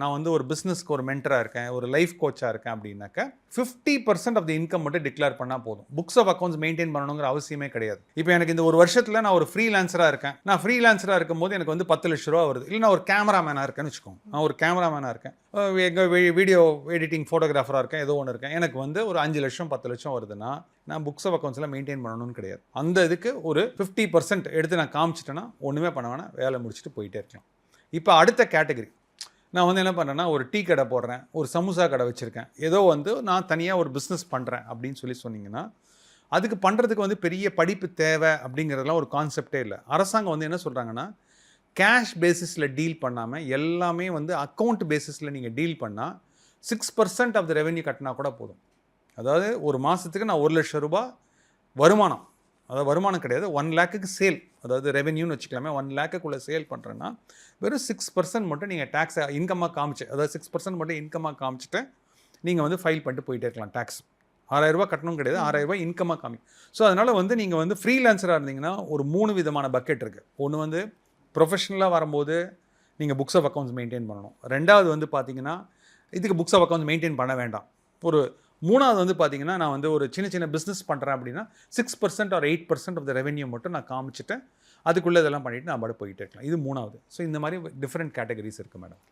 நான் வந்து ஒரு பிஸ்னஸ்க்கு ஒரு மென்டராக இருக்கேன், ஒரு லைஃப் கோச்சாக இருக்கேன் அப்படின்னாக்க 50% ஆஃப் தி இன்கம் மட்டும் டிக்ளேர் பண்ணால் போதும். புக்ஸ் ஆஃப் அக்கௌண்ட்ஸ் மெயின்டைன் பண்ணணுங்கிற அவசியமே கிடையாது. இப்போ எனக்கு இந்த ஒரு வருஷத்தில் நான் ஒரு ஃப்ரீலான்சராக இருக்கேன். நான் ஃப்ரீலான்சராக இருக்கும்போது எனக்கு வந்து 10 லட்ச ரூபா வருது. இல்லை நான் ஒரு கேமராமேனாக இருக்கேன்னு வச்சுக்கோங்க. நான் ஒரு கேமராமேனாக இருக்கேன், எங்கள் வீடியோ எடிட்டிங் ஃபோட்டோகிராஃபராக இருக்கேன், ஏதோ ஒன்று இருக்கேன். எனக்கு வந்து ஒரு 5 லட்சம் 10 லட்சம் வருதுன்னா நான் புக்ஸ் ஆஃப் அக்கௌண்ட்ஸில் மெயின்டைன் பண்ணணும்னு கிடையாது. அந்த இதுக்கு ஒரு 50% எடுத்து நான் காமிச்சிட்டேன்னா ஒன்றுமே பண்ண வேணாம், வேலை முடிச்சுட்டு போயிட்டே இருக்கலாம். இப்போ அடுத்த கேட்டகரி, நான் வந்து என்ன பண்ணுறேன்னா ஒரு டீ கடை போடுறேன், ஒரு சமோசா கடை வச்சுருக்கேன், ஏதோ வந்து நான் தனியாக ஒரு பிஸ்னஸ் பண்ணுறேன் அப்படின்னு சொன்னீங்கன்னா அதுக்கு பண்ணுறதுக்கு வந்து பெரிய படிப்பு தேவை அப்படிங்கிறதுலாம் ஒரு கான்செப்டே இல்லை. அரசாங்கம் வந்து என்ன சொல்கிறாங்கன்னா, கேஷ் பேசிஸில் டீல் பண்ணாமல் எல்லாமே வந்து அக்கௌண்ட் பேசிஸில் நீங்கள் டீல் பண்ணால் 6% ஆஃப் த ரெவென்யூ கட்டினா கூட போதும். அதாவது ஒரு மாதத்துக்கு நான் 1 லட்சம் ரூபாய் வருமானம், அதாவது வருமானம் கிடையாது, 1 லேக்குக்கு சேல், அதாவது ரெவென்யூன்னு வச்சுக்கலாமே, 1 லேக்குக்குள்ளே சேல் பண்ணுறேன்னா வெறும் 6% மட்டும் நீங்கள் டேக்ஸை இன்கமாக காமிச்சு, அதாவது 6% மட்டும் இன்கமாக காமிச்சிட்டு நீங்கள் வந்து ஃபைல் பண்ணிட்டு போயிட்டே இருக்கலாம். டேக்ஸ் 6,000 ரூபாய் கட்டணும் கிடையாது, 6,000 ரூபாய் இன்கமாக காமி. ஸோ அதனால் வந்து நீங்கள் வந்து ஃப்ரீலான்சராக இருந்தீங்கன்னா ஒரு 3 விதமான பக்கெட் இருக்குது. ஒன்று வந்து ப்ரொஃபஷனலாக வரும்போது நீங்கள் புக்ஸ் ஆஃப் அக்கௌண்ட்ஸ் மெயின்டைன் பண்ணணும். ரெண்டாவது வந்து பார்த்தீங்கன்னா இதுக்கு புக்ஸ் ஆஃப் அக்கௌண்ட்ஸ் மெயின்டைன் பண்ண வேண்டாம். ஒரு மூணாவது வந்து பார்த்தீங்கன்னா நான் வந்து ஒரு சின்ன சின்ன பிஸ்னஸ் பண்ணுறேன் அப்படின்னா 6% ஆர் 8% ஆஃப் த ரெவென்யூ மட்டும் நான் காமிச்சிட்டேன், அதுக்குள்ளே இதெல்லாம் பண்ணிவிட்டு நான் பாட்டு போயிட்டே இருக்கலாம். இது மூணாவது. ஸோ இந்த மாதிரி டிஃப்ரெண்ட் கேட்டகரிஸ் இருக்குது மேடம்.